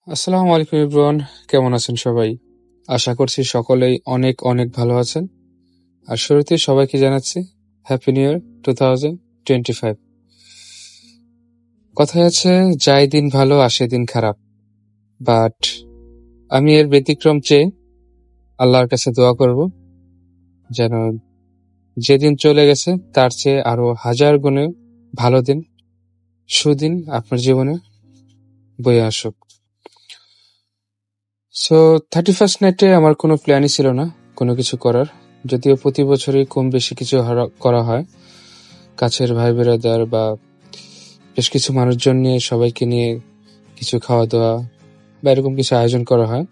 আসসালামু আলাইকুম এভরিওয়ান, কেমন আছেন সবাই? আশা করছি সকলেই অনেক অনেক ভালো আছেন। আর শুরুতে সবাইকে জানাচ্ছি হ্যাপি নিউ ইয়ার 2025। কথায় আছে, যায় দিন ভালো আসে দিন খারাপ, বাট আমি এর ব্যতিক্রম চেয়ে আল্লাহর কাছে দোয়া করব যেন যেদিন চলে গেছে তার চেয়ে আরো হাজার গুণে ভালো দিন, সুদিন আপনার জীবনে বয়ে আসুক। সো 31st নাইটে আমার কোনো প্ল্যানই ছিল না কোনো কিছু করার, যদিও প্রতি বছরই কম বেশি কিছু করা হয়। কাছের ভাই বেরাদার বা বেশ কিছু মানুষজন নিয়ে, সবাইকে নিয়ে কিছু খাওয়া দাওয়া বা এরকম কিছু আয়োজন করা হয়।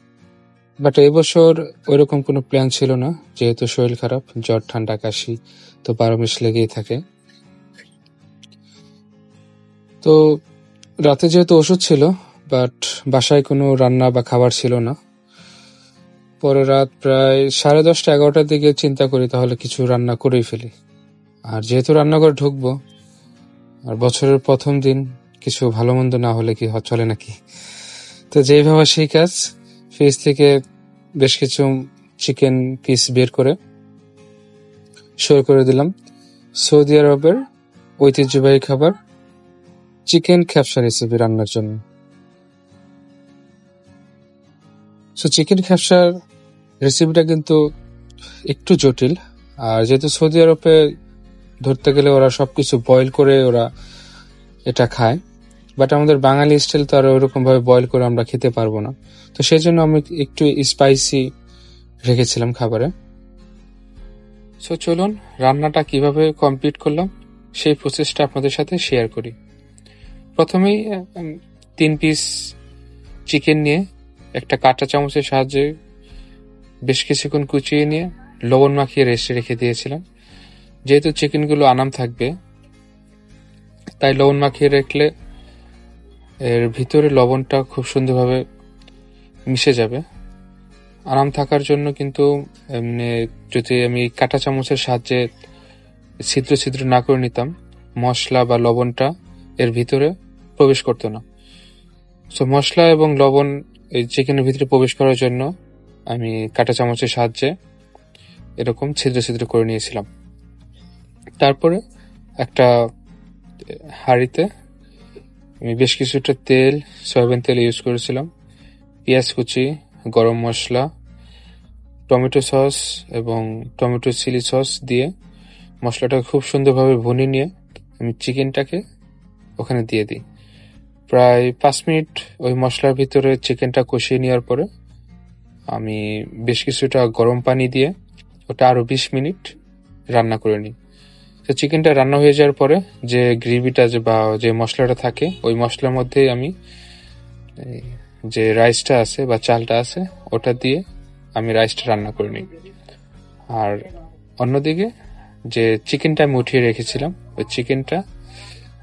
বাট এবছর ওইরকম কোনো প্ল্যান ছিল না, যেহেতু শরীর খারাপ, জ্বর ঠান্ডা কাশি তো 12 মাস লেগেই থাকে। তো রাতে যেহেতু ওষুধ ছিল, বাট বাসায় কোনো রান্না বা খাবার ছিল না। পরে রাত প্রায় 10:30 11টার দিকে চিন্তা করি তাহলে কিছু রান্না করেই ফেলি। আর যেহেতু রান্নাঘরে ঢুকবো, আর বছরের প্রথম দিন কিছু ভালো মন্দ না হলে কি চলে নাকি। তো যেই ভাবা সেই কাজ, ফ্রিজ থেকে বেশ কিছু চিকেন পিস বের করে শুরু করে দিলাম সৌদি আরবের ঐতিহ্যবাহী খাবার চিকেন খ্যাপসা রেসিপি রান্নার জন্য। সো চিকেন খ্যাপসার রেসিপিটা কিন্তু একটু জটিল। আর যেহেতু সৌদি আরবে ধরতে গেলে ওরা সবকিছু বয়েল করে ওরা এটা খায়, বাট আমাদের বাঙালি স্টাইল তো আর ওরকম ভাবে বয়েল করে আমরা খেতে পারবো না। তো সেই জন্য আমি একটু স্পাইসি রেখেছিলাম খাবারে। সো চলুন রান্নাটা কিভাবে কমপ্লিট করলাম সেই প্রসেসটা আপনাদের সাথে শেয়ার করি। প্রথমেই 3 পিস চিকেন নিয়ে একটা কাঁটা চামচের সাহায্যে বেশ কিছুক্ষণ কুচিয়ে নিয়ে লবণ মাখিয়ে রেস্টে রেখে দিয়েছিলাম। যেহেতু চিকেনগুলো আনাম থাকবে, তাই লবণ মাখিয়ে রাখলে এর ভিতরে লবণটা খুব সুন্দরভাবে মিশে যাবে। আরাম থাকার জন্য কিন্তু এমনি যদি আমি কাঁটা চামচের সাহায্যে ছিদ্র ছিদ্র না করে নিতাম, মশলা বা লবণটা এর ভিতরে প্রবেশ করতো না। সো মশলা এবং লবণ এই চিকেনের ভিতরে প্রবেশ করার জন্য আমি কাঁটা চামচের সাহায্যে এরকম ছিদ্র ছিদ্র করে নিয়েছিলাম। তারপরে একটা হাঁড়িতে আমি বেশ কিছুটা তেল, সয়াবিন তেল ইউজ করেছিলাম, পেঁয়াজ কুচি, গরম মশলা, টমেটো সস এবং টমেটো চিলি সস দিয়ে মশলাটাকে খুব সুন্দরভাবে ভুনে নিয়ে আমি চিকেনটাকে ওখানে দিয়ে দিই। প্রায় 5 মিনিট ওই মশলার ভিতরে চিকেনটা কষিয়ে নেওয়ার পরে আমি বেশ কিছুটা গরম পানি দিয়ে ওটা আরো 20 মিনিট রান্না করে নিই। তো চিকেনটা রান্না হয়ে যাওয়ার পরে যে গ্রেভিটা বা যে মশলাটা থাকে, ওই মশলার মধ্যে আমি যে রাইসটা আছে বা চালটা আছে ওটা দিয়ে আমি রাইসটা রান্না করে নিই। আর অন্যদিকে যে চিকেনটা আমি উঠিয়ে রেখেছিলাম, ওই চিকেনটা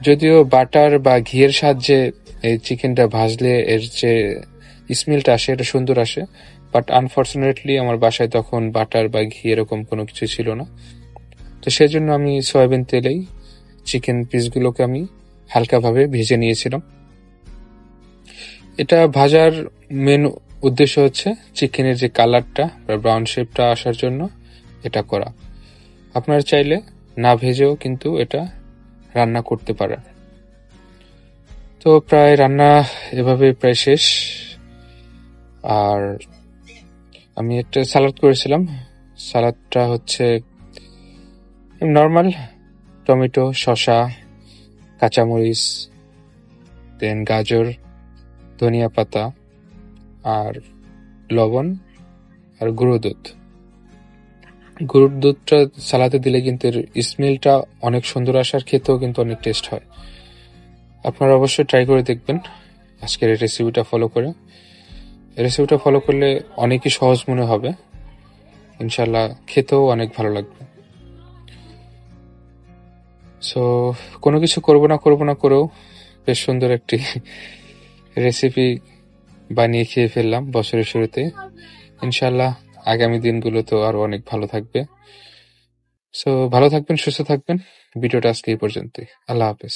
যদিও বাটার বা ঘিয়ের সাহায্যে এই চিকেনটা ভাজলে এর যে স্মেলটা আসে এটা সুন্দর আসে, বাট আনফর্চুনেটলি আমার বাসায় তখন বাটার বা ঘি এরকম কোনো কিছু ছিল না। তো সেই জন্য আমি সয়াবিন তেলেই চিকেন পিসগুলোকে আমি হালকাভাবে ভেজে নিয়েছিলাম। এটা ভাজার মেন উদ্দেশ্য হচ্ছে চিকেনের যে কালারটা বা ব্রাউন শেপটা আসার জন্য এটা করা। আপনারা চাইলে না ভেজেও কিন্তু এটা রান্না করতে পারেন। তো প্রায় রান্না এভাবে প্রায় শেষ। আর আমি একটা সালাদ করেছিলাম। সালাদটা হচ্ছে নর্মাল টমেটো, শসা, কাঁচামরিচ, দেন গাজর, ধনিয়া পাতা আর লবণ আর গুঁড়ো দুধ। গরুর দুধটা সালাদে দিলে কিন্তু এর স্মেলটা অনেক সুন্দর আসে আর খেতেও কিন্তু অনেক টেস্ট হয়। আপনারা অবশ্যই ট্রাই করে দেখবেন আজকের এই রেসিপিটা ফলো করে। রেসিপিটা ফলো করলে অনেকই সহজ মনে হবে, ইনশাল্লাহ খেতেও অনেক ভালো লাগবে। সো কোনো কিছু করবো না করেও বেশ সুন্দর একটি রেসিপি বানিয়ে খেয়ে ফেললাম বছরের শুরুতে। ইনশাল্লাহ আগামী দিনগুলো তো আরো অনেক ভালো থাকবে। সো ভালো থাকবেন, সুস্থ থাকবেন। ভিডিওটা আজকে এই পর্যন্তই। আল্লাহ হাফেজ।